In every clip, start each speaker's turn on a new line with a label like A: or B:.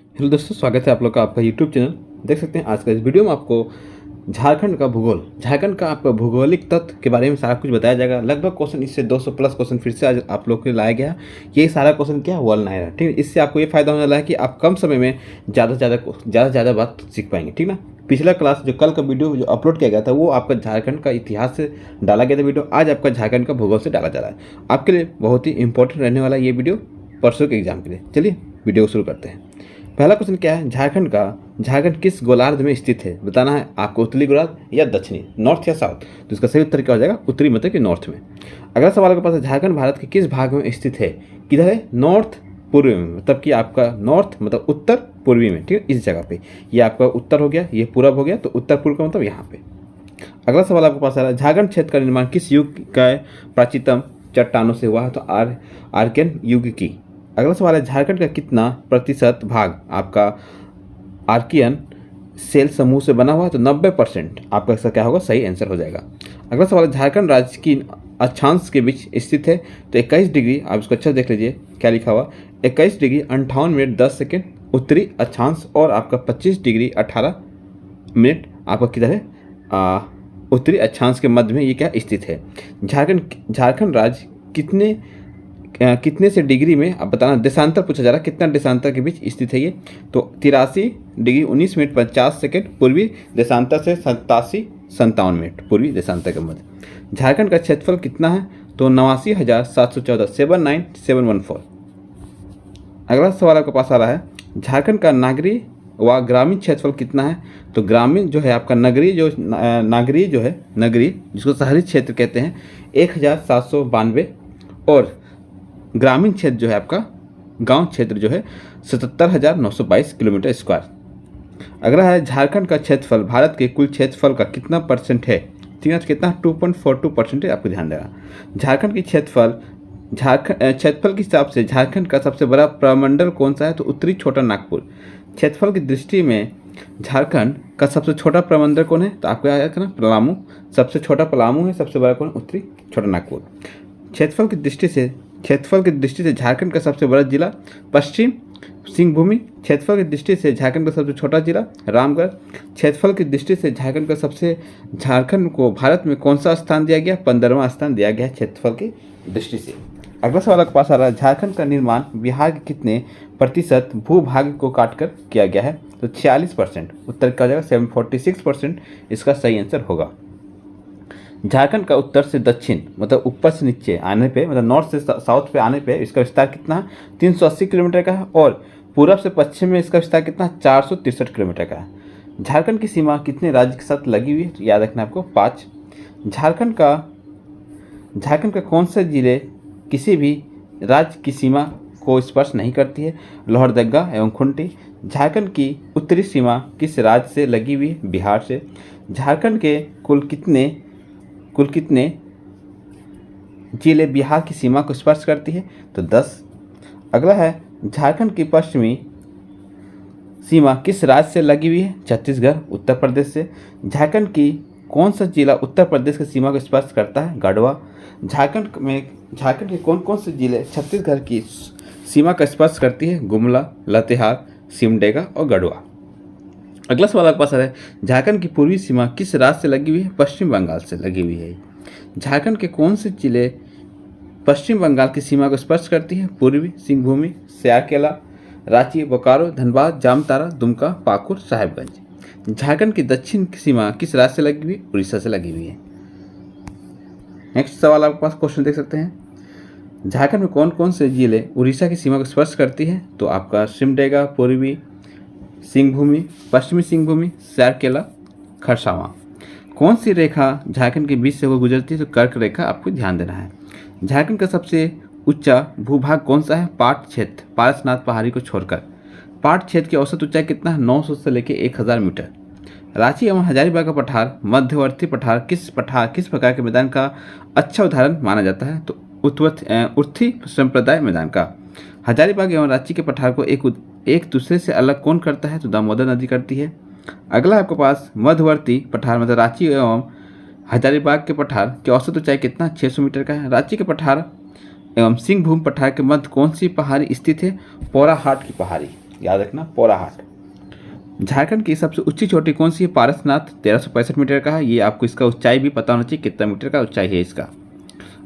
A: Hello दोस्तों, स्वागत है आप लोग का आपका यूट्यूब चैनल। देख सकते हैं आज का इस वीडियो में आपको झारखंड का भूगोल, झारखंड का आपका भौगोलिक तत्व के बारे में सारा कुछ बताया जाएगा। लगभग क्वेश्चन इससे 200 प्लस क्वेश्चन फिर से आज आप लोग के लिए लाया गया। ये सारा क्वेश्चन क्या वर्ल्ड नायर है, ठीक है। इससे आपको ये फायदा होने वाला है कि आप कम समय में ज़्यादा बात सीख पाएंगे, ठीक ना। पिछला क्लास जो कल का वीडियो जो अपलोड किया गया था वो आपका झारखंड का इतिहास से डाला गया था वीडियो। आज आपका झारखंड का भूगोल से डाला जा रहा है। आपके लिए बहुत ही इंपॉर्टेंट रहने वाला ये वीडियो परसों के एग्जाम के लिए। चलिए वीडियो को शुरू करते हैं। पहला क्वेश्चन क्या है, झारखंड किस गोलार्ध में स्थित है। बताना है आपको, उत्तरी गोलार्ध या दक्षिणी, नॉर्थ या साउथ। तो इसका सही उत्तर क्या हो जाएगा, उत्तरी मतलब कि नॉर्थ में। अगला सवाल के पास है, झारखंड भारत के किस भाग में स्थित है। किधर है, नॉर्थ पूर्वी में, मतलब कि आपका नॉर्थ मतलब उत्तर पूर्वी में, ठीक है, इस जगह पे। ये आपका उत्तर हो गया, ये पूरब हो गया, तो उत्तर पूर्व का मतलब यहाँ पे। अगला सवाल आपके पास आ रहा है, झारखंड क्षेत्र का निर्माण किस युग का प्राचीनतम चट्टानों से हुआ है। तो आर्कियन युग की। अगला सवाल है, झारखंड का कितना प्रतिशत भाग आपका आर्कियन सेल समूह से बना हुआ है। तो 90% आपका इसका क्या होगा, सही आंसर हो जाएगा। अगला सवाल है, झारखंड राज्य की अक्षांश के बीच स्थित है। तो 21 डिग्री, आप इसको अच्छा देख लीजिए क्या लिखा हुआ, 21 डिग्री 58 मिनट 10 सेकेंड उत्तरी अक्षांश, और आपका 25 डिग्री 18 मिनट आपका किधर है, उत्तरी अक्षांश के मध्य में ये क्या स्थित है। झारखंड राज्य कितने से डिग्री में, अब बताना, देशांतर पूछा जा रहा है, कितना देशांतर के बीच स्थित है ये। तो 83 डिग्री 19 मिनट 50 सेकेंड पूर्वी देशांतर से 87-57 मिनट पूर्वी देशांतर के मध्य। झारखंड का क्षेत्रफल कितना है। तो 89,714, 79714। अगला सवाल आपके पास आ रहा है, झारखंड का नागरीय व ग्रामीण क्षेत्रफल कितना है। तो ग्रामीण जो है आपका, नगरीय जिसको शहरी क्षेत्र कहते हैं 1792, और ग्रामीण क्षेत्र जो है आपका, गांव क्षेत्र जो है 77,922 किलोमीटर स्क्वायर। अगला है, झारखंड का क्षेत्रफल भारत के कुल क्षेत्रफल का कितना परसेंट है। ठीक है, कितना, 2.42% है, आपको ध्यान देना। झारखंड की क्षेत्रफल के हिसाब से झारखंड का सबसे बड़ा प्रमंडल कौन सा है। तो उत्तरी छोटा नागपुर। क्षेत्रफल की दृष्टि में झारखंड का सबसे छोटा प्रमंडल कौन है। तो आपको याद रखना, पलामू। सबसे छोटा पलामू है, सबसे बड़ा कौन, उत्तरी छोटा नागपुर। क्षेत्रफल की दृष्टि से झारखंड का सबसे बड़ा जिला पश्चिम सिंहभूमि। क्षेत्रफल की दृष्टि से झारखंड का सबसे छोटा जिला रामगढ़। क्षेत्रफल की दृष्टि से झारखंड को भारत में कौन सा स्थान दिया गया, 15वां स्थान दिया गया है क्षेत्रफल की दृष्टि से। अगला सवाल आपके पास आ रहा है, झारखंड का निर्माण बिहार के कितने प्रतिशत भूभाग को काटकर किया गया है। तो 46%। उत्तर क्या हो जाएगा, 746% इसका सही आंसर होगा। झारखंड का उत्तर से दक्षिण मतलब ऊपर से नीचे आने पे, मतलब नॉर्थ से साउथ पे आने पे इसका विस्तार कितना है, 380 किलोमीटर का है, और पूरब से पश्चिम में इसका विस्तार कितना, 463 किलोमीटर का है। झारखंड की सीमा कितने राज्य के साथ लगी हुई है। तो याद रखना आपको, 5। झारखंड का कौन सा जिले किसी भी राज्य की सीमा को स्पर्श नहीं करती है। लोहरदगा एवं खूंटी। झारखंड की उत्तरी सीमा किस राज्य से लगी हुई है, बिहार से। झारखंड के कुल कितने जिले बिहार की सीमा को स्पर्श करती है। तो 10। अगला है, झारखंड की पश्चिमी सीमा किस राज्य से लगी हुई है। छत्तीसगढ़, उत्तर प्रदेश से। झारखंड की कौन सा जिला उत्तर प्रदेश की सीमा को स्पर्श करता है, गढ़वा। झारखंड के कौन से जिले छत्तीसगढ़ की सीमा का स्पर्श करती है, गुमला, लातेहार, सिमडेगा और गढ़वा। अगला सवाल आपके पास आ रहा है, झारखंड की पूर्वी सीमा किस राज्य से लगी हुई है, पश्चिम बंगाल से लगी हुई है। झारखंड के कौन से जिले पश्चिम बंगाल की सीमा को स्पर्श करती है, पूर्वी सिंहभूमि, सरायकेला, रांची, बोकारो, धनबाद, जामताड़ा, दुमका, पाकुड़, साहेबगंज। झारखंड की दक्षिण की सीमा किस राज्य से लगी हुई है, उड़ीसा से लगी हुई है। नेक्स्ट सवाल आपके पास क्वेश्चन देख सकते हैं, झारखंड में कौन से जिले उड़ीसा की सीमा को स्पर्श करती है। तो आपका सिमडेगा, पूर्वी सिंहभूमि, पश्चिमी सिंहभूमि, सरायकेला, खरसावां। कौन सी रेखा झारखंड के बीच से वो गुजरती है। तो कर्क रेखा, आपको ध्यान देना है। झारखंड का सबसे ऊंचा भूभाग कौन सा है, पाट क्षेत्र, पारसनाथ पहाड़ी को छोड़कर। पाट क्षेत्र की औसत ऊंचाई कितना है, 900 से लेकर 1000 मीटर। रांची एवं हजारीबाग का पठार, मध्यवर्ती पठार किस प्रकार के मैदान का अच्छा उदाहरण माना जाता है। तो उर्थी संप्रदाय मैदान का। हजारीबाग एवं रांची के पठार को एक दूसरे से अलग कौन करता है। तो दामोदर नदी करती है। अगला आपके पास मध्यवर्ती पठार मतलब रांची एवं हजारीबाग के पठार की औसत ऊंचाई कितना, 600 मीटर का है। रांची के पठार एवं सिंहभूम पठार के मध्य कौन सी पहाड़ी स्थित है, पोराहाट की पहाड़ी। याद रखना, पोराहाट। झारखंड की सबसे ऊंची चोटी कौन सी है? पारसनाथ 1365 मीटर का है। ये आपको इसका ऊंचाई भी पता होना चाहिए, कितना मीटर का ऊंचाई है इसका।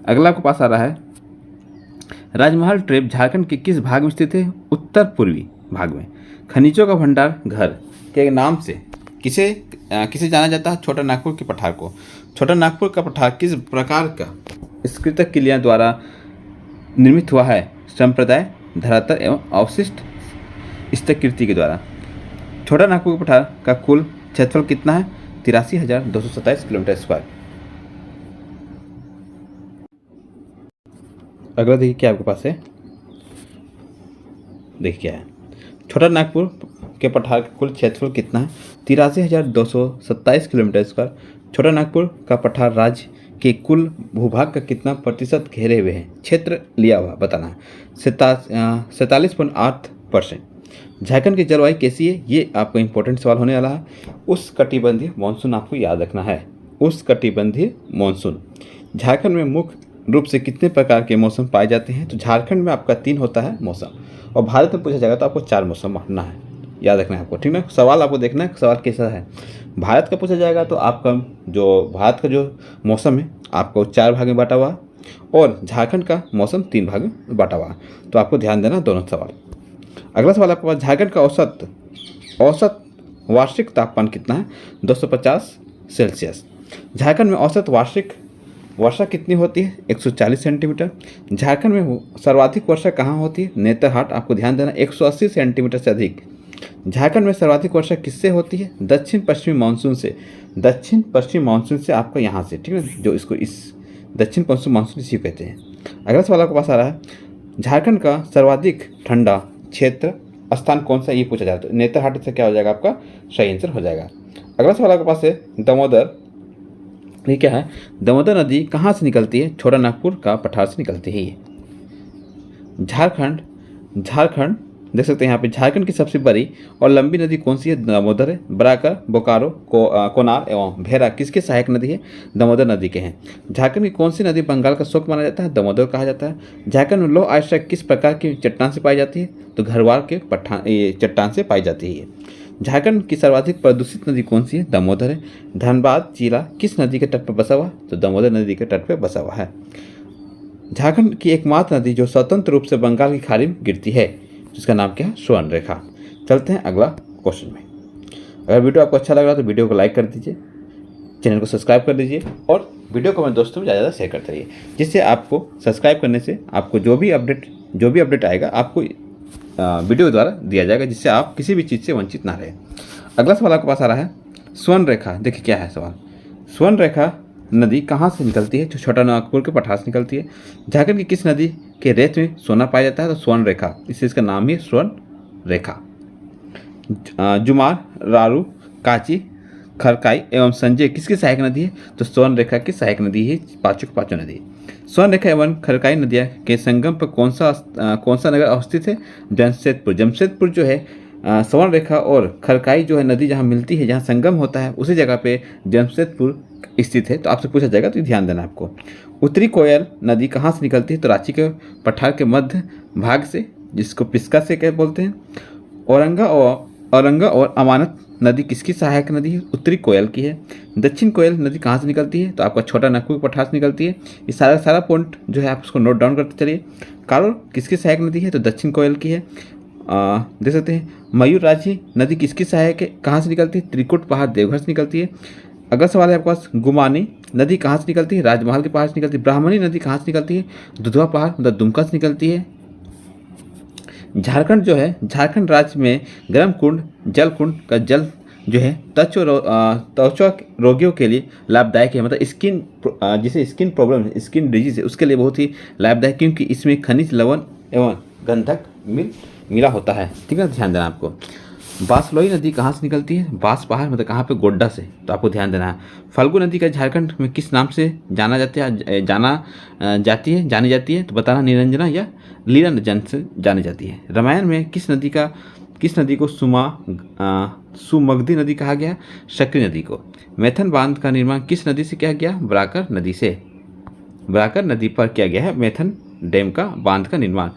A: अगला आपके पास आ रहा है, राजमहल ट्रेप झारखंड के किस भाग में स्थित है? उत्तर पूर्वी भाग में। खनिजों का भंडार घर के नाम से किसे जाना जाता है? छोटा नागपुर के पठार को। छोटा नागपुर का पठार किस प्रकार का स्कृतक किलियां द्वारा निर्मित हुआ है? संप्रदाय, धरातल एवं अवशिष्ट स्तकृति के द्वारा। छोटा नागपुर के पठार का कुल क्षेत्रफल कितना है? 83,227 किलोमीटर स्क्वायर। अगला देखिए क्या आपके पास है, देखिए क्या है, छोटा नागपुर के पठार का कुल क्षेत्रफल कितना है? 83,227 किलोमीटर स्क्वायर। छोटा नागपुर का पठार राज्य के कुल भूभाग का कितना प्रतिशत घेरे हुए हैं? क्षेत्र लिया हुआ बताना है, 47.8%। झारखंड की जलवायु कैसी है? ये आपका इंपॉर्टेंट सवाल होने वाला है। उष्णकटिबंधीय मानसून आपको याद रखना है, उष्णकटिबंधीय मानसून। झारखंड में मुख्य रूप से कितने प्रकार के मौसम पाए जाते हैं? तो झारखंड में आपका 3 होता है मौसम, और भारत में पूछा जाएगा तो आपको 4 मौसम मानना है, याद रखना है आपको, ठीक ना। सवाल आपको देखना है सवाल कैसा है। भारत का पूछा जाएगा तो आपका जो भारत का जो मौसम है आपको 4 भाग में बांटा हुआ है, और झारखंड का मौसम 3 भाग में बांटा हुआ है, तो आपको ध्यान देना दोनों सवाल। अगला सवाल आपके पास, झारखंड का औसत वार्षिक तापमान कितना है? 250 सेल्सियस। झारखंड में औसत वार्षिक वर्षा कितनी होती है? 140 सेंटीमीटर। झारखंड में सर्वाधिक वर्षा कहाँ होती है? नेतरहाट, आपको ध्यान देना, 180 सेंटीमीटर से अधिक। झारखंड में सर्वाधिक वर्षा किससे होती है? दक्षिण पश्चिमी मानसून से। दक्षिण पश्चिमी मानसून से आपका यहाँ से, ठीक है, जो इसको इस दक्षिण पश्चिमी मानसून इसी कहते हैं। अगला सवाल आपके पास आ रहा है, झारखंड का सर्वाधिक ठंडा क्षेत्र स्थान कौन सा? ये पूछा जाता है। नेतरहाट से क्या हो जाएगा आपका सही आंसर हो जाएगा। अगला सवाल आपके पास है, दामोदर, ये क्या है? दामोदर नदी कहाँ से निकलती है? छोटा नागपुर का पठार से निकलती है ये। झारखंड देख सकते हैं यहाँ पे, झारखंड की सबसे बड़ी और लंबी नदी कौन सी है? दामोदर है। बराकर, बोकारो, कोनार एवं भेरा किसके सहायक नदी है? दामोदर नदी के हैं। झारखंड की कौन सी नदी बंगाल का शोक माना जाता है? दामोदर कहा जाता है। झारखंड में लौह अयस्क किस प्रकार की चट्टान से पाई जाती है? तो घरवार के चट्टान से पाई जाती है। झारखंड की सर्वाधिक प्रदूषित नदी कौन सी है? दामोदर है। धनबाद जिला किस नदी के तट पर बसा हुआ? तो दामोदर नदी के तट पर बसा हुआ है। झारखंड की एकमात्र नदी जो स्वतंत्र रूप से बंगाल की खाड़ी में गिरती है, जिसका नाम क्या है? स्वर्ण रेखा। चलते हैं अगला क्वेश्चन में। अगर वीडियो आपको अच्छा लग रहा है तो वीडियो को लाइक कर दीजिए, चैनल को सब्सक्राइब कर दीजिए, और वीडियो को अपने दोस्तों में ज़्यादा शेयर करते रहिए, जिससे आपको सब्सक्राइब करने से आपको जो भी अपडेट आएगा आपको वीडियो द्वारा दिया जाएगा, जिससे आप किसी भी चीज़ से वंचित ना रहे। अगला सवाल आपके पास आ रहा है, स्वर्ण रेखा। देखिए क्या है सवाल, स्वर्ण रेखा नदी कहाँ से निकलती है? जो छोटा नागपुर के पठार से निकलती है। झारखंड की किस नदी के रेत में सोना पाया जाता है? तो स्वर्ण रेखा, इससे इसका नाम ही स्वर्ण रेखा। जुमार, रारू, काची, खरकाई एवं संजय किसकी सहायक नदी है? तो स्वर्ण रेखा की सहायक नदी है, पाँचों नदी। स्वर्ण रेखा एवं खरकाई नदियाँ के संगम पर कौन सा नगर अवस्थित है? जमशेदपुर। जमशेदपुर जो है स्वर्ण रेखा और खरकाई जो है नदी जहाँ मिलती है, जहाँ संगम होता है, उसी जगह पे जमशेदपुर स्थित है। तो आपसे पूछा जाएगा तो ध्यान देना आपको। उत्तरी कोयल नदी कहाँ से निकलती है? तो रांची के पठार के मध्य भाग से, जिसको पिस्का से क्या बोलते हैं। औरंगा और अमानत नदी किसकी सहायक नदी है? उत्तरी कोयल की है। दक्षिण कोयल नदी कहाँ से निकलती है? तो आपका छोटा नागपुर पठार से निकलती है। ये सारा पॉइंट जो है आप उसको नोट डाउन करते चलिए। कालोर किसकी सहायक नदी है? तो दक्षिण कोयल की है। देख सकते हैं मयूर राजी नदी किसकी सहायक है? कहाँ से निकलती है? त्रिकुट पहाड़ देवघर से निकलती है। अगला सवाल है आपके पास, गुमानी नदी कहाँ से निकलती है? राजमहल के पहाड़ से निकलती है। ब्राह्मणी नदी कहाँ से निकलती है? दुधवा पहाड़ मतलब दुमका से निकलती है। झारखंड जो है, झारखंड राज्य में गर्म कुंड जल कुंड का जल जो है त्वचा रोगियों के लिए लाभदायक है, मतलब स्किन जिसे स्किन प्रॉब्लम है, स्किन डिजीज है, उसके लिए बहुत ही लाभदायक, क्योंकि इसमें खनिज लवण एवं गंधक मिला होता है, ठीक है, ध्यान देना आपको। बांसलोई नदी कहाँ से निकलती है? बांस पहाड़ मतलब कहाँ पे? गोड्डा से, तो आपको ध्यान देना है। फल्गु नदी का झारखंड में किस नाम से जानी जाती है? तो बताना, निरंजना या लीला जन से जानी जाती है। रामायण में किस नदी को सुमगधी नदी कहा गया? शक्री नदी को। मैथन बांध का निर्माण किस नदी से किया गया? बराकर नदी से। बराकर नदी पर किया गया है मैथन डैम का बांध का निर्माण।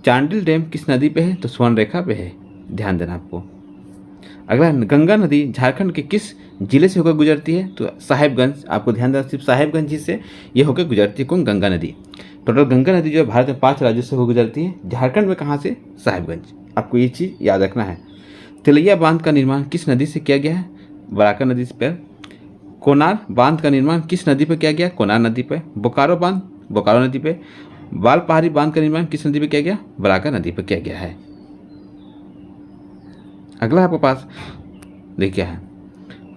A: चांडिल डैम किस नदी पे है? तो स्वर्ण रेखा पे है। ध्यान देना आपको। अगला, गंगा नदी झारखंड के किस जिले से होकर गुजरती है? तो साहेबगंज, आपको ध्यान देना, सिर्फ साहेबगंज जी से ये होकर गुजरती है। कौन? गंगा नदी। टोटल गंगा नदी जो है भारत में 5 राज्यों से होकर गुजरती है। झारखंड में कहाँ से? साहेबगंज। आपको ये चीज़ याद रखना है। तिलैया बांध का निर्माण किस नदी से किया गया है? बराकर नदी पर। कोनार बांध का निर्माण किस नदी पर किया गया? कोनार नदी पर। बोकारो बांध बोकारो नदी पर। बालपहाड़ी बांध का निर्माण किस नदी पर किया गया? बराकर नदी पर किया गया है। अगला आपके पास देखिए है,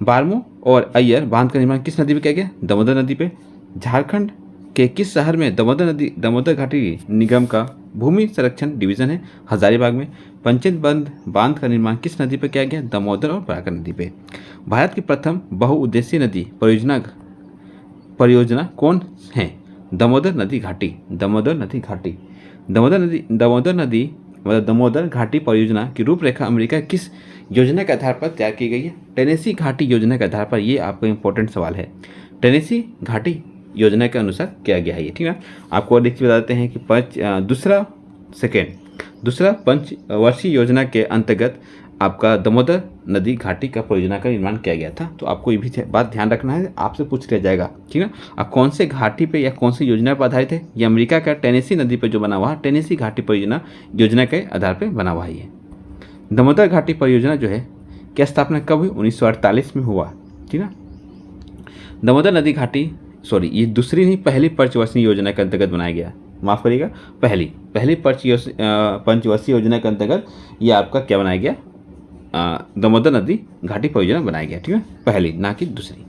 A: बारमो और अय्यर बांध का निर्माण किस नदी पे किया गया? दामोदर नदी पे। झारखंड के किस शहर में दामोदर घाटी निगम का भूमि संरक्षण डिवीजन है? हजारीबाग में। पंचेत बांध का निर्माण किस नदी पर किया गया? दामोदर और बराकर नदी पे। भारत की प्रथम बहुउद्देशीय नदी परियोजना कौन है? दामोदर नदी घाटी। दामोदर घाटी परियोजना की रूपरेखा अमेरिका किस योजना के आधार पर तैयार की गई है? टेनेसी घाटी योजना के आधार पर। ये आपका इंपॉर्टेंट सवाल है। टेनेसी घाटी योजना के अनुसार किया गया है ये, ठीक है। आपको और देखिए बताते हैं कि दूसरा पंचवर्षीय योजना के अंतर्गत आपका दामोदर नदी घाटी का परियोजना का निर्माण किया गया था। तो आपको ये भी बात ध्यान रखना है, आपसे पूछ लिया जाएगा, ठीक है। अब कौन से घाटी पे या कौन सी योजना पर आधारित है? ये अमेरिका का टेनेसी नदी पर जो बना हुआ है, टेनेसी घाटी परियोजना योजना के आधार पर बना हुआ है ये। दामोदर घाटी परियोजना जो है की स्थापना कब हुई? 1948 में हुआ, ठीक है। दामोदर नदी घाटी, सॉरी, ये दूसरी नहीं पहली पंचवर्षीय योजना के अंतर्गत बनाया गया, माफ़ करिएगा, पहली पंचवर्षीय योजना के अंतर्गत ये आपका क्या बनाया गया? दामोदर नदी घाटी परियोजना बनाया गया, ठीक है, पहली, ना कि दूसरी।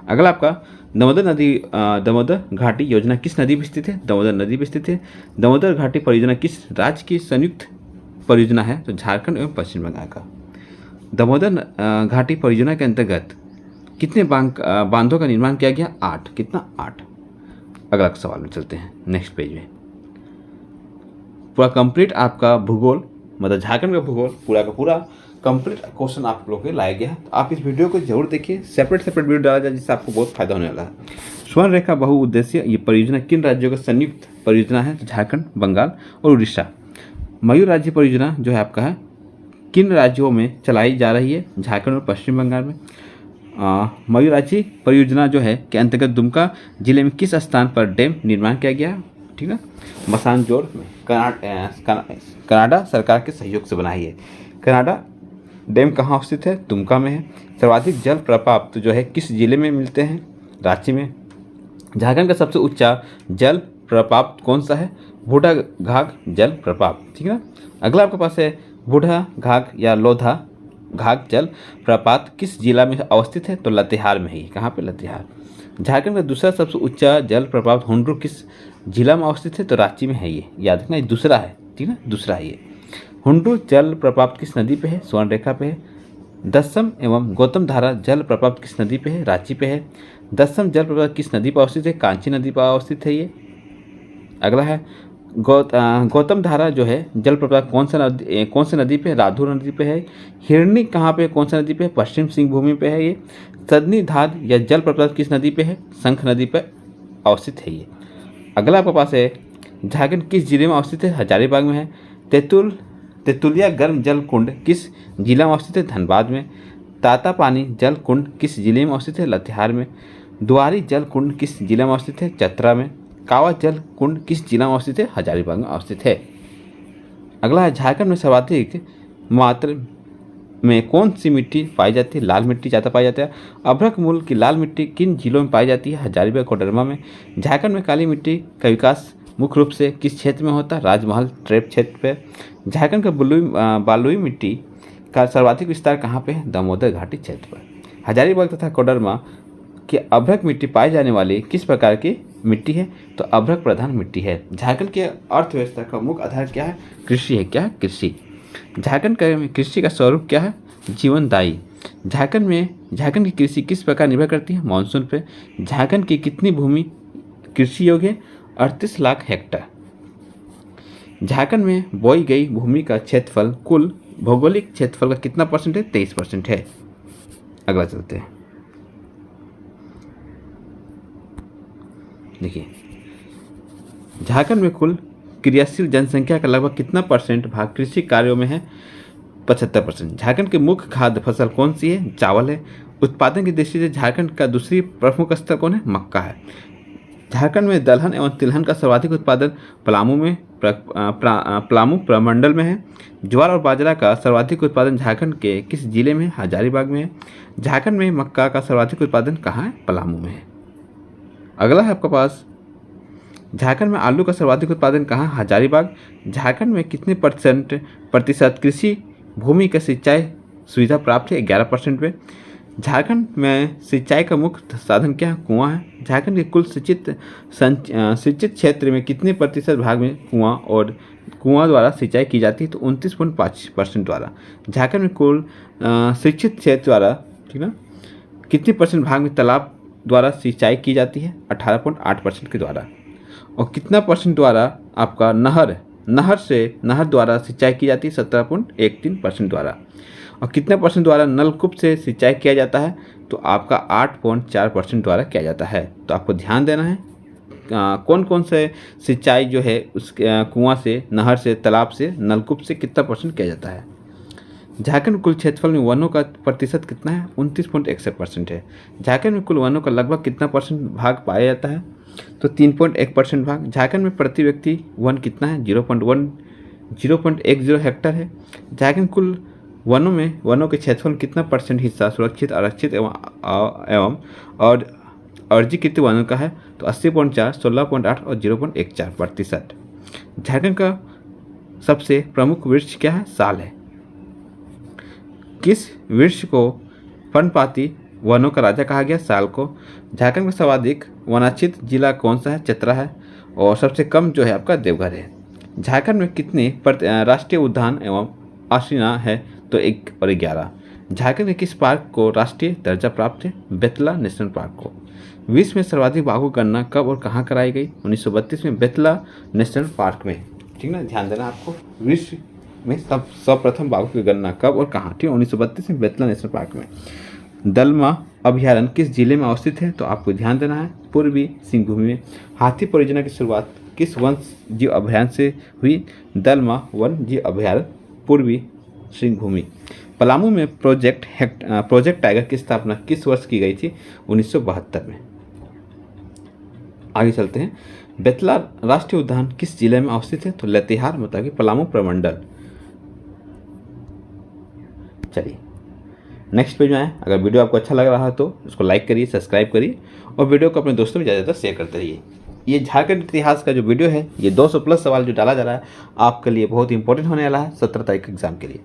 A: अगला आपका दामोदर घाटी योजना किस नदी पर स्थित है? दामोदर नदी पर स्थित है। दामोदर घाटी परियोजना किस राज्य की संयुक्त परियोजना है? तो झारखंड एवं पश्चिम बंगाल का। दामोदर घाटी परियोजना के अंतर्गत कितने बांधों का निर्माण किया गया? 8। कितना? 8। अगला सवाल में चलते हैं, नेक्स्ट पेज में। पूरा कंप्लीट आपका भूगोल, मतलब झारखंड का भूगोल पूरा का पूरा कंप्लीट क्वेश्चन आप लोग के लाया गया है। तो आप इस वीडियो को जरूर देखिए, सेपरेट वीडियो डाला जाए जिससे आपको बहुत फायदा होने वाला है। स्वर्ण रेखा बहुउद्देशीय ये परियोजना किन राज्यों का संयुक्त परियोजना है? तो झारखंड, बंगाल और उड़ीसा। मयूर राज्य परियोजना जो है आपका है किन राज्यों में चलाई जा रही है? झारखंड और पश्चिम बंगाल में। मयूर राज्य परियोजना जो है के अंतर्गत दुमका जिले में किस स्थान पर डैम निर्माण किया गया? ठीक है, मसानजोड़ में। कनाडा सरकार के सहयोग से बनाई है। कनाडा डैम कहाँ स्थित है? दुमका में है। सर्वाधिक जल प्रपात जो है किस जिले में मिलते हैं? रांची में। झारखंड का सबसे ऊंचा जल प्रपात कौन सा है? बूढ़ा घाघ जल प्रपात, ठीक है ना। अगला आपके पास है बूढ़ा घाघ या लोधा घाघ जल प्रपात किस जिला में अवस्थित है? तो लातेहार में है। कहाँ पे? लातेहार। झारखंड का दूसरा सबसे ऊंचा जल प्रपात हुंड्रू किस जिला में अवस्थित है? तो रांची में है। ये याद रखना, ये दूसरा है, ठीक है, दूसरा है ये। हुंड्रू जल प्रपात किस नदी पे है? स्वर्ण रेखा पे है। दसम एवं गौतम धारा जल प्रपात किस नदी पे है? रांची पे है। दसम जल प्रपात किस नदी पर अवस्थित है? कांची नदी पर अवस्थित है ये। अगला है गौतम धारा जो है जल प्रपात कौन सी नदी पे? राधुर नदी पे है। हिरणी कहाँ पे? कौन सी नदी पे? पश्चिम सिंहभूमि पे है ये। सदनी धार या जल प्रपात किस नदी पे है? शंख नदी पे अवस्थित है ये। अगला आपके पास है झारखंड किस जिले में अवस्थित है? हजारीबाग में है। तेतुलिया गर्म जल कुंड किस जिला में अवस्थित है? धनबाद में। ताता पानी जल कुंड किस जिले में अवस्थित है? लातेहार में। दुआरी जल कुंड किस जिला में अवस्थित है? चतरा में। कावा जल कुंड किस जिला में अवस्थित है? हजारीबाग में अवस्थित है। अगला है झारखंड में सर्वाधिक मात्रा में कौन सी मिट्टी पाई जाती है? लाल मिट्टी ज़्यादा पाई जाती है। अभ्रक मूल की लाल मिट्टी किन जिलों में पाई जाती है? हजारीबाग, कोडरमा में। झारखंड में काली मिट्टी का विकास मुख्य रूप से किस क्षेत्र में होता है? राजमहल ट्रेप क्षेत्र पे। झारखंड का बालुई मिट्टी का सर्वाधिक विस्तार कहाँ पे है? दामोदर घाटी क्षेत्र पर। हजारीबाग तथा कोडरमा की अभ्रक मिट्टी पाई जाने वाली किस प्रकार की मिट्टी है? तो अभ्रक प्रधान मिट्टी है। झारखंड के अर्थव्यवस्था का मुख्य आधार क्या है? कृषि है। क्या है? कृषि। झारखंड का कृषि का स्वरूप क्या है? जीवनदायी। झारखंड की कृषि किस प्रकार निर्भर करती है? मानसून पे। झारखंड की कितनी भूमि कृषि योग्य है? 38 लाख हेक्टेयर। झारखंड में बोई गई भूमि का क्षेत्रफल कुल भौगोलिक क्षेत्रफल का कितना परसेंट है? 23% है। अगला चलते हैं, देखिए झारखंड में कुल क्रियाशील जनसंख्या का लगभग कितना परसेंट भाग कृषि कार्यों में है? 75%। झारखंड की मुख्य खाद्य फसल कौन सी है? चावल है। उत्पादन की दृष्टि से झारखंड का दूसरी प्रमुख स्थल कौन है? मक्का है। झारखंड में दलहन एवं तिलहन का सर्वाधिक उत्पादन पलामू प्रमंडल में है। ज्वार और बाजरा का सर्वाधिक उत्पादन झारखंड के किस जिले में? हजारीबाग में है। झारखंड में मक्का का सर्वाधिक उत्पादन कहाँ है? पलामू में है। अगला है आपके पास, झारखंड में आलू का सर्वाधिक उत्पादन कहाँ? हजारीबाग। झारखंड में कितने प्रतिशत कृषि भूमि का सिंचाई सुविधा प्राप्त है? 11% पे। झारखंड में सिंचाई का मुख्य साधन क्या है? कुआं है। झारखंड के कुल सिंचित क्षेत्र में कितने प्रतिशत भाग में कुआं द्वारा सिंचाई की जाती है? तो 29.5% द्वारा। झारखंड में कुल शिक्षित क्षेत्र द्वारा, ठीक ना, कितने परसेंट भाग में तालाब द्वारा सिंचाई की जाती है? 18.8% के द्वारा। और कितना परसेंट द्वारा आपका नहर द्वारा सिंचाई की जाती है? 17.13% द्वारा। और कितने परसेंट द्वारा नलकूप से सिंचाई किया जाता है? तो आपका 8.4% द्वारा किया जाता है। तो आपको ध्यान देना है कौन कौन से सिंचाई जो है उस कुआं से, नहर से, तालाब से, नलकूप से कितना परसेंट किया जाता है। झारखंड कुल क्षेत्रफल में वनों का प्रतिशत कितना है? 29.61% है। झारखंड में कुल वनों का लगभग कितना परसेंट भाग पाया जाता है? तो 3.1% भाग। झारखंड में प्रति व्यक्ति वन कितना है? 0.10 हेक्टर है। झारखंड कुल वनों के क्षेत्रफल में कितना परसेंट हिस्सा सुरक्षित, आरक्षित एवं और अर्जीकृत वनों का है? तो 80.4, 16.8 और 0.14%। झारखंड का सबसे प्रमुख वृक्ष क्या है? साल है। किस वृक्ष को पर्णपाती वनों का राजा कहा गया? साल को। झारखंड का सर्वाधिक वनाच्छित जिला कौन सा है? चतरा है। और सबसे कम जो है आपका देवघर है। झारखंड में कितने राष्ट्रीय उद्यान एवं आशिना है? तो 1 और 11। झारखंड के किस पार्क को राष्ट्रीय दर्जा प्राप्त है? बेतला नेशनल पार्क को। विश्व में सर्वाधिक बाघों की गणना कब और कहाँ कराई गई? 1932 में बेतला नेशनल पार्क में। ठीक ना, ध्यान देना आपको, विश्व में सर्वप्रथम बाघों की गणना कब और कहाँ? ठीक है, 1932 में बेतला नेशनल पार्क में। दलमा अभ्यारण्य किस जिले में अवस्थित है? तो आपको ध्यान देना है पूर्वी सिंहभूमि में। हाथी परियोजना की शुरुआत किस वन जीव अभ्यारण्य से हुई? दलमा वन जीव अभ्यारण्य, पूर्वी सिंहभूमि। पलामू में प्रोजेक्ट टाइगर की स्थापना किस वर्ष की गई थी? 1972 में। आगे चलते हैं। बेतला राष्ट्रीय उद्यान किस जिले में अवस्थित है? तो लातेहार, मतलब कि पलामू प्रमंडल। चलिए नेक्स्ट पेज में आए। अगर वीडियो आपको अच्छा लग रहा है तो उसको लाइक करिए, सब्सक्राइब करिए और वीडियो को अपने दोस्तों में ज़्यादा शेयर करते रहिए। ये झारखंड इतिहास का जो वीडियो है, ये 200 प्लस सवाल जो डाला जा रहा है आपके लिए बहुत इंपॉर्टेंट होने वाला है 17 तारीख एग्जाम के लिए।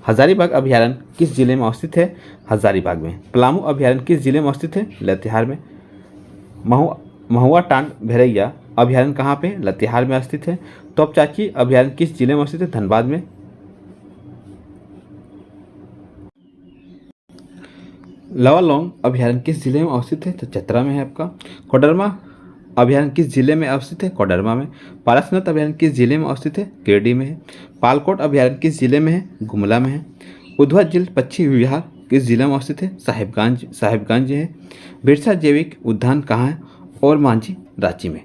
A: हजारीबाग अभ्यारण्य किस जिले में अवस्थित है? हजारीबाग में। पलामू अभ्यारण्य किस जिले में अवस्थित है? लातेहार में। महुआ टांड भेड़ैया अभ्यारण्य कहाँ पे? लातेहार में स्थित है। तोपचाची अभ्यारण्य किस जिले में अवस्थित है? धनबाद में। लावालौंग अभ्यारण्य किस जिले में अवस्थित है? तो चतरा में है आपका। कोडरमा अभ्यारण्य किस जिले में अवस्थित है? कोडरमा में। पारसनाथ अभ्यारण्य किस जिले में अवस्थित है? गिरिडीह में है। पालकोट अभ्यारण्य किस जिले में है? गुमला में है। उधवा झील पक्षी विहार किस जिले में अवस्थित है? साहिबगंज है। बिरसा जैविक उद्यान कहाँ है? और मांझी, रांची में।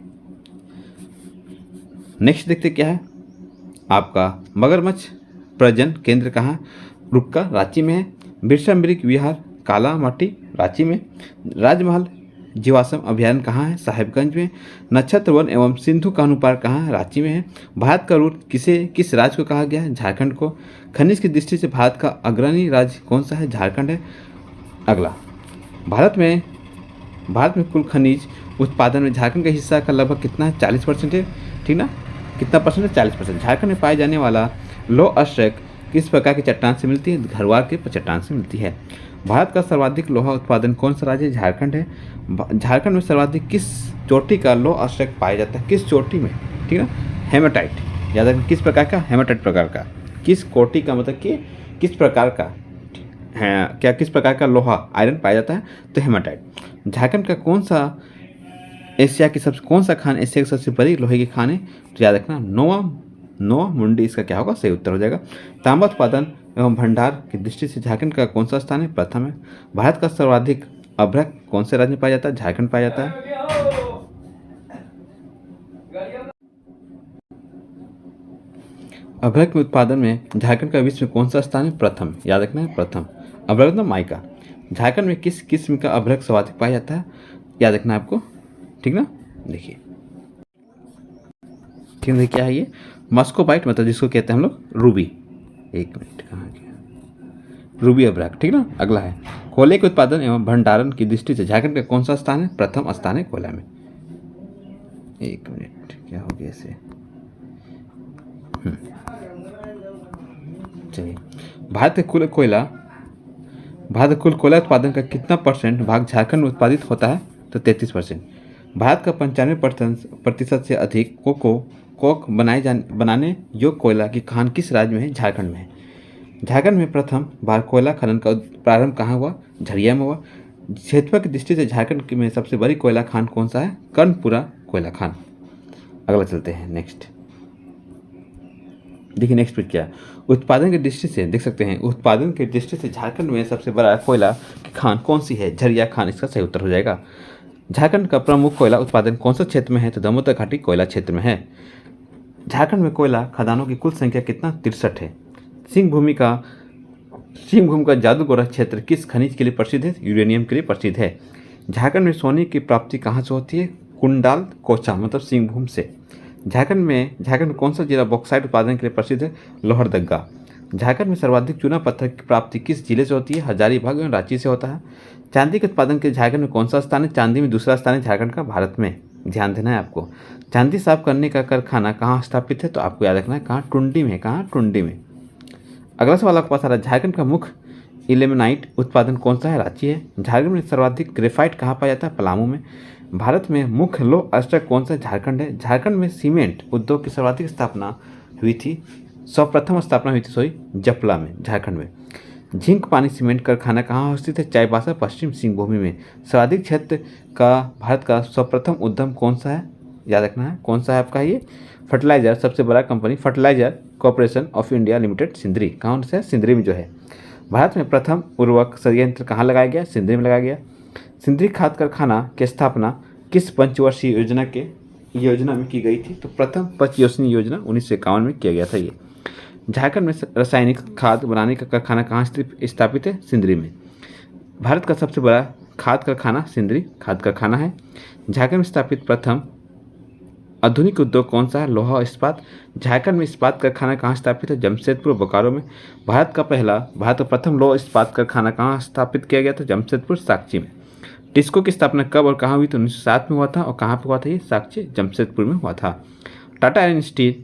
A: नेक्स्ट देखते क्या है आपका, मगरमच्छ प्रजनन केंद्र कहाँ? रुक्का, रांची में है। बिरसा मृग विहार काला माटी, रांची में। राजमहल जीवाश्म अभ्यारण्य कहाँ है? साहिबगंज में। नक्षत्र वन एवं सिंधु कान्हू पार्क कहाँ है? रांची में है। भारत का रूट किस राज्य को कहा गया है? झारखंड को। खनिज की दृष्टि से भारत का अग्रणी राज्य कौन सा है? झारखंड है। अगला, भारत में कुल खनिज उत्पादन में झारखंड का हिस्सा का लगभग कितना है? 40% है। ठीक ना, कितना परसेंट है? 40%। झारखंड में पाए जाने वाला लौह अयस्क किस प्रकार की चट्टान से मिलती है? घरवार के चट्टान से मिलती है। भारत का सर्वाधिक लोहा उत्पादन कौन सा राज्य? झारखंड है। झारखंड में सर्वाधिक किस चोटी का लौह अयस्क पाया जाता है? किस चोटी में? ठीक है, हेमाटाइट। याद रखना, किस प्रकार का? हेमाटाइट प्रकार का। किस कोटि का मतलब कि किस प्रकार का है, क्या किस प्रकार का लोहा आयरन पाया जाता है? तो हेमाटाइट। झारखंड का कौन सा खान एशिया की सबसे बड़ी लोहे की खान है? तो याद रखना, नोवा मुंडी इसका क्या होगा? सही उत्तर हो जाएगा। तांबा उत्पादन एवं भंडार की दृष्टि से झारखंड का कौन सा स्थान है? प्रथम है। भारत का सर्वाधिक अभ्रक कौन से राज्य में पाया जाता है? झारखंड पाया जाता है। अभ्रक में उत्पादन में झारखंड का विश्व में कौन सा स्थान है? प्रथम, याद रखना है प्रथम। अभ्रक मतलब माइका। झारखंड में किस किस्म का अभ्रक सर्वाधिक पाया जाता है? याद रखना है आपको, ठीक ना। देखिए ठीक है, क्या है ये? मस्कोबाइट, मतलब जिसको कहते हैं हम लोग रूबी। एक मिनट, कहाँ गया? रूबी अभ्रक, ठीक ना। अगला है कोयले के उत्पादन एवं भंडारण की दृष्टि से झारखंड का कौन सा स्थान है? प्रथम स्थान है कोयला में। एक मिनट, क्या हो गया इसे? चलिए, भारत के कुल कोयला उत्पादन का कितना परसेंट भाग झारखंड में उत्पादित होता है? तो 33%। भारत का 95% से अधिक कोक बनाने योग्य कोयला की खान किस राज्य में है? झारखंड में है। झारखंड में प्रथम बार कोयला खनन का प्रारंभ कहाँ हुआ? झरिया में हुआ। क्षेत्रफल की दृष्टि से झारखंड में सबसे बड़ी कोयला खान कौन सा है? कर्णपुरा कोयला खान। अगला चलते हैं नेक्स्ट। देखिए नेक्स्ट पे क्या, उत्पादन की दृष्टि से देख सकते हैं, उत्पादन की दृष्टि से झारखंड में सबसे बड़ा कोयला की खान कौन सी है? झरिया खान इसका सही उत्तर हो जाएगा। झारखंड का प्रमुख कोयला उत्पादन कौन सा क्षेत्र में है? तो दामोदर घाटी कोयला क्षेत्र में है। झारखंड में कोयला खदानों की कुल संख्या कितना? 63 है। सिंह भूमि का जादूगोरा क्षेत्र किस खनिज के लिए प्रसिद्ध है? यूरेनियम के लिए प्रसिद्ध है। झारखंड में सोने की प्राप्ति कहाँ से होती है? कुंडाल कोचा, मतलब सिंहभूम से। झारखंड में कौन सा जिला बॉक्साइट उत्पादन के लिए प्रसिद्ध है? लोहरदगा। झारखंड में सर्वाधिक चूना पत्थर की प्राप्ति किस जिले से होती है? हजारीबाग एवं रांची से होता है। चांदी के उत्पादन के झारखंड में कौन सा स्थान है? चांदी में दूसरा स्थान है झारखंड का भारत में। ध्यान देना है आपको। चांदी साफ करने का कारखाना कहाँ स्थापित है? तो आपको याद रखना है कहाँ? टुंडी में। कहाँ? टुंडी में। अगला सवाल आपके पास आ रहा है, झारखंड का मुख्य इल्मेनाइट उत्पादन कौन सा है? रांची है। झारखंड में सर्वाधिक ग्रेफाइट कहाँ पाया जाता है? पलामू में। भारत में मुख्य लौह अयस्क कौन सा? झारखंड है। झारखंड में सीमेंट उद्योग की सर्वाधिक स्थापना हुई थी, सर्वप्रथम स्थापना हुई थी जपला में, झारखंड में। झिंक पानी सीमेंट कारखाना कहाँ स्थित है? चाईबासा, पश्चिम सिंहभूमि में। सर्वाधिक क्षेत्र का भारत का सर्वप्रथम उद्यम कौन सा है? याद रखना है कौन सा है आपका ये? फर्टिलाइजर, सबसे बड़ा company fertiliser corporation of India limited, Sindri. कहाँ से? सिंदरी में जो है। भारत में प्रथम उर्वरक संयंत्र कहाँ लगाया गया? सिंदरी में लगाया गया। सिंदरी खाद कारखाना की स्थापना किस पंचवर्षीय योजना में की गई थी? तो प्रथम पंचवर्षीय योजना 1951 में किया गया था ये। झारखंड में रासायनिक खाद बनाने का कारखाना कहाँ स्थापित है? सिंदरी में। भारत का सबसे बड़ा खाद कारखाना सिंदरी खाद कारखाना है। झारखंड में स्थापित प्रथम आधुनिक उद्योग कौन सा है? लोहा इस्पात। झारखंड में इस्पात कारखाना कहाँ स्थापित है? जमशेदपुर, बोकारो में। भारत का प्रथम लोहा इस्पात कारखाना कहाँ स्थापित किया गया था? जमशेदपुर, साक्ची में। टिस्को की स्थापना कब और कहाँ हुई? तो 1907 में हुआ था। और कहाँ पर हुआ था ये? साक्ची, जमशेदपुर में हुआ था। टाटा आयरन स्टील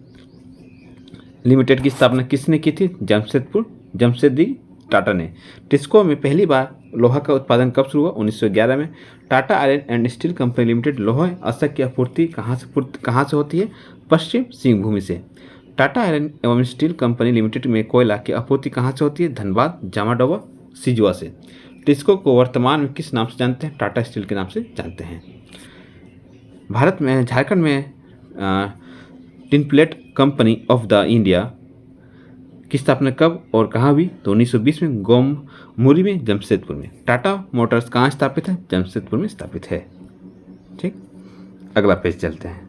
A: लिमिटेड की स्थापना किसने की थी? जमशेदजी टाटा ने। टिस्को में पहली बार लोहा का उत्पादन कब शुरू हुआ? 1911 में। Tata iron and steel company limited लोहा अयस्क की आपूर्ति कहाँ से होती है? पश्चिम सिंहभूमि से। टाटा आयरन एवं स्टील कंपनी लिमिटेड में कोयला की आपूर्ति कहाँ से होती है? धनबाद, जामाडोवा, सिजुआ से। टिस्को को वर्तमान में किस नाम से जानते हैं? टाटा स्टील के नाम से जानते हैं। झारखंड में tinplate company of the India की स्थापना कब और कहाँ हुई? तो 1920 में, गोममुरी में, जमशेदपुर में। टाटा मोटर्स कहाँ स्थापित है? जमशेदपुर में स्थापित है। ठीक, अगला पेज चलते हैं।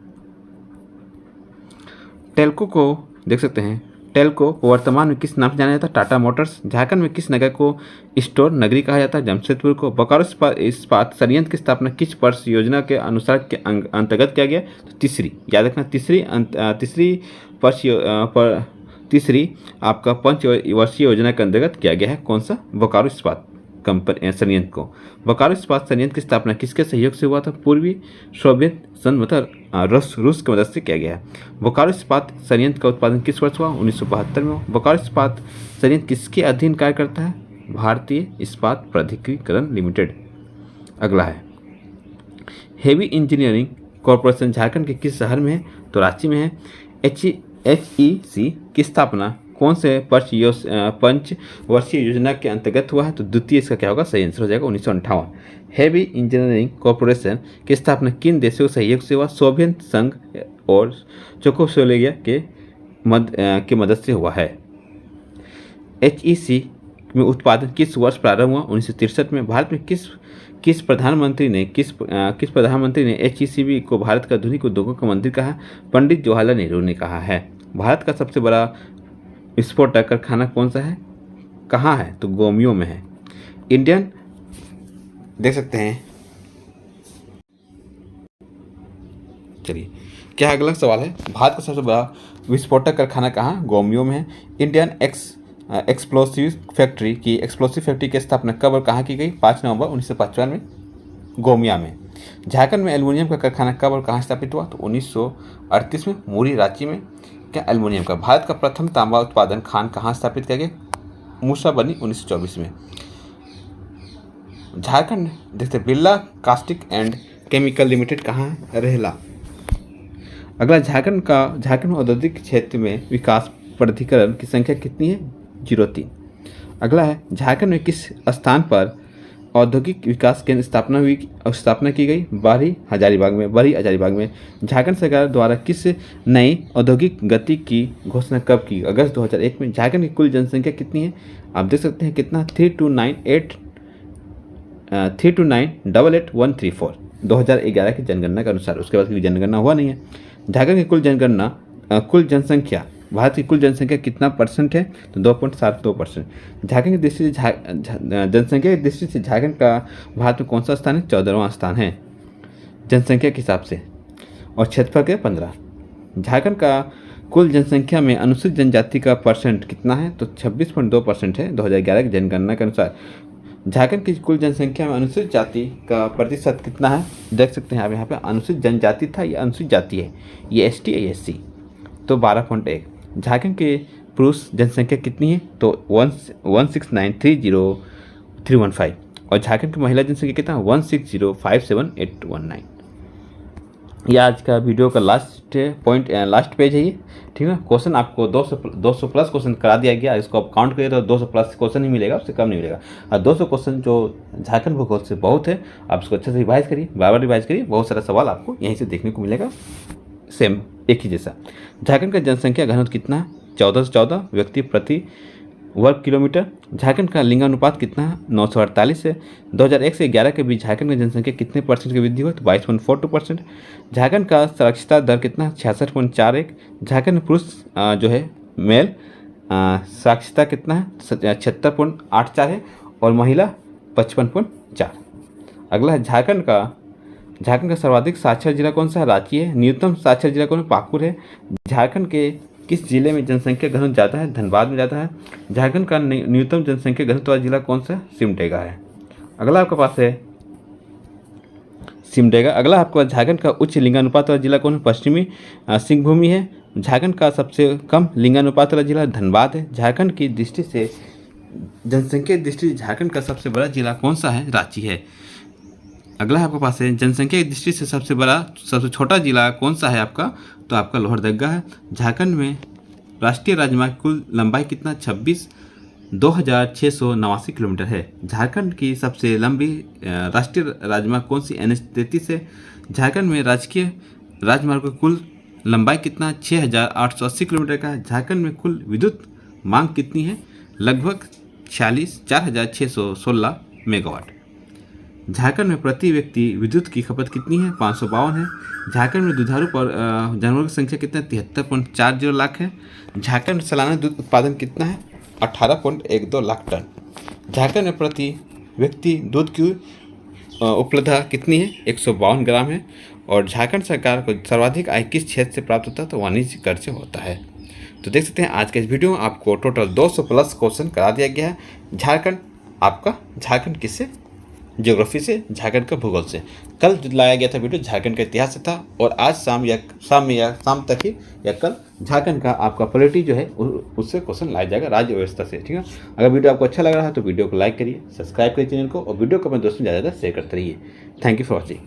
A: टेल्को को देख सकते हैं, टेल्को को वर्तमान में किस नाम से जाना जाता है? टाटा मोटर्स। झारखंड में किस नगर को स्टोर नगरी कहा जाता है? जमशेदपुर को। बोकारो इस्पात संयंत्र की स्थापना किस वर्ष योजना के अनुसार के अंतर्गत किया गया? तो तीसरी, याद रखना, तीसरी आपका पंचवर्षीय योजना के अंतर्गत किया गया है। कौन सा? बोकारो इस्पात कंपनी संयंत्र को। बोकारो इस्पात संयंत्र की स्थापना किसके सहयोग से हुआ था? पूर्वी सोवियत संघ, मतलब रूस की मदद से किया गया है। बोकारो इस्पात संयंत्र का उत्पादन किस वर्ष हुआ? 1972 में। बोकारो इस्पात संयंत्र किसके अधीन कार्य करता है? भारतीय इस्पात प्राधिकरण लिमिटेड। अगला है, हेवी इंजीनियरिंग कॉरपोरेशन झारखंड के किस शहर में है? तो रांची में है। HEC की स्थापना कौन से पंचवर्षीय योजना के अंतर्गत हुआ है? तो द्वितीय इसका क्या होगा? सही आंसर हो जाएगा 1958। हेवी इंजीनियरिंग कॉरपोरेशन की स्थापना किन देशों के सहयोग से हुआ? सोवियत संघ और चेकोस्लोवाकिया के मदद से हुआ है। HEC में उत्पादन किस वर्ष प्रारंभ हुआ? 1963 में। भारत में किस प्रधानमंत्री ने HECB को भारत का आधुनिक उद्योगों का मंदिर कहा? पंडित जवाहरलाल नेहरू ने कहा है। भारत का सबसे बड़ा विस्फोटक कारखाना कौन सा है, कहाँ है, तो गोमियो में है। इंडियन, देख सकते हैं, चलिए क्या अगला सवाल है, भारत का सबसे बड़ा विस्फोटक कारखाना कहाँ, गोमियो में है। इंडियन एक्सप्लोसिव फैक्ट्री की स्थापना कब और कहाँ की गई, 5 नवंबर 1955 में, गोमिया में। झारखंड में एल्युमिनियम का कारखाना कब और कहाँ स्थापित हुआ, तो 1938 में, मुरी, रांची में। क्या एल्युमिनियम का भारत का प्रथम तांबा उत्पादन खान कहाँ स्थापित किया गया, मूसाबनी 1924 में। झारखंड देखते Birla caustic and chemical limited कहाँ है, रेहला। अगला झारखंड में औद्योगिक क्षेत्र में विकास प्राधिकरण की संख्या कितनी है, 03। अगला है झारखंड में किस स्थान पर औद्योगिक विकास केंद्र स्थापना की गई, बारी हजारीबाग में। झारखंड सरकार द्वारा किस नई औद्योगिक गति की घोषणा कब की, अगस्त 2001 में। झारखंड की कुल जनसंख्या कितनी है, आप देख सकते हैं कितना, 329,88134, 2011 की जनगणना के अनुसार। उसके बाद की जनगणना हुआ नहीं है। झारखंड की कुल जनसंख्या, भारत की कुल जनसंख्या कितना परसेंट है, तो 2.72%। झारखंड की दृष्टि से जनसंख्या की दृष्टि से झारखंड का भारत में कौन सा स्थान है, 14वां स्थान है जनसंख्या के हिसाब से, और क्षेत्रफल के 15। झारखंड का कुल जनसंख्या में अनुसूचित जनजाति का परसेंट कितना है, तो 26.2% है 2011 की जनगणना के अनुसार। झारखंड की कुल जनसंख्या में अनुसूचित जाति का प्रतिशत कितना है, देख सकते हैं आप यहाँ पे, अनुसूचित जनजाति था, ये अनुसूचित जाति है, ये ST या SC, तो 12.1। झारखंड के पुरुष जनसंख्या कितनी है, तो 169,30315, और झारखंड की महिला जनसंख्या कितना, 160,57819। ये आज का वीडियो का लास्ट पेज है ये, ठीक है। क्वेश्चन आपको 200 प्लस क्वेश्चन करा दिया गया, इसको आप काउंट करिए तो 200 प्लस क्वेश्चन ही मिलेगा, उससे कम नहीं मिलेगा। और 200 क्वेश्चन जो झारखंड भूगोल से बहुत है, आप इसको अच्छे से रिवाइज करिए, बार रिवाइज करिए, बहुत सारा सवाल आपको यहीं से देखने को मिलेगा, सेम एक ही जैसा। झारखंड का जनसंख्या घनत्व कितना है, 14 से 14 व्यक्ति प्रति वर्ग किलोमीटर। झारखंड का लिंगानुपात कितना है, 948 है। 2001 से 11 के बीच झारखंड की जनसंख्या कितने परसेंट की वृद्धि हुई, तो 22.42%। झारखंड का साक्षरता दर कितना है, 66.41। झारखंड में पुरुष जो है मेल साक्षरता कितना है, 76.84 है, और महिला 55.4। अगला है झारखंड का सर्वाधिक साक्षर जिला कौन सा है, रांची है। न्यूनतम साक्षर जिला कौन है, पाकुड़ है। झारखंड के किस जिले में जनसंख्या घनत्व ज़्यादा है, धनबाद में ज़्यादा है। झारखंड का न्यूनतम जनसंख्या घनत्व वाला जिला कौन सा है, सिमडेगा है। अगला आपके पास है सिमडेगा। अगला आपके पास झारखंड का उच्च लिंगानुपात वाला जिला कौन है, पश्चिमी सिंहभूमि है। झारखंड का सबसे कम लिंगानुपात वाला जिला धनबाद है। झारखंड की दृष्टि से जनसंख्या की दृष्टि से झारखंड का सबसे बड़ा जिला कौन सा है, रांची है। अगला आपके पास है जनसंख्या की दृष्टि से सबसे छोटा जिला कौन सा है आपका, तो आपका लोहरदगा है। झारखंड में राष्ट्रीय राजमार्ग कुल लंबाई कितना, 26,2689 किलोमीटर है। झारखंड की सबसे लंबी राष्ट्रीय राजमार्ग कौन सी, NH-33 है। झारखंड में राजकीय राजमार्ग की कुल लंबाई कितना, 6,880 किलोमीटर का है। झारखंड में कुल विद्युत मांग कितनी है, लगभग 4,616 मेगावाट। झारखंड में प्रति व्यक्ति विद्युत की खपत कितनी है, 552 है। झारखंड में दुधारू जानवरों की संख्या कितना, 73.40 लाख है। झारखंड में सालाना दूध उत्पादन कितना है, 18.12 लाख टन। झारखंड में प्रति व्यक्ति दूध की उपलब्धता कितनी है, 152 ग्राम है। और झारखंड सरकार को सर्वाधिक आय किस क्षेत्र से प्राप्त होता है, तो वाणिज्य कर से होता है। तो देख सकते हैं आज के इस वीडियो में आपको टोटल 200 प्लस क्वेश्चन करा दिया गया है। झारखंड किससे, ज्योग्राफी से, झारखंड का भूगोल से। कल लाया गया था वीडियो झारखंड का इतिहास से था, और आज शाम तक ही या कल झारखंड का आपका पॉलिटी जो है उससे क्वेश्चन लाया जाएगा, राज्य व्यवस्था से, ठीक है। अगर वीडियो आपको अच्छा लग रहा है तो वीडियो को लाइक करिए, सब्सक्राइब करिए चैनल को, और वीडियो को अपने दोस्तों ज़्यादा शेयर करते रहिए। Thank you for watching.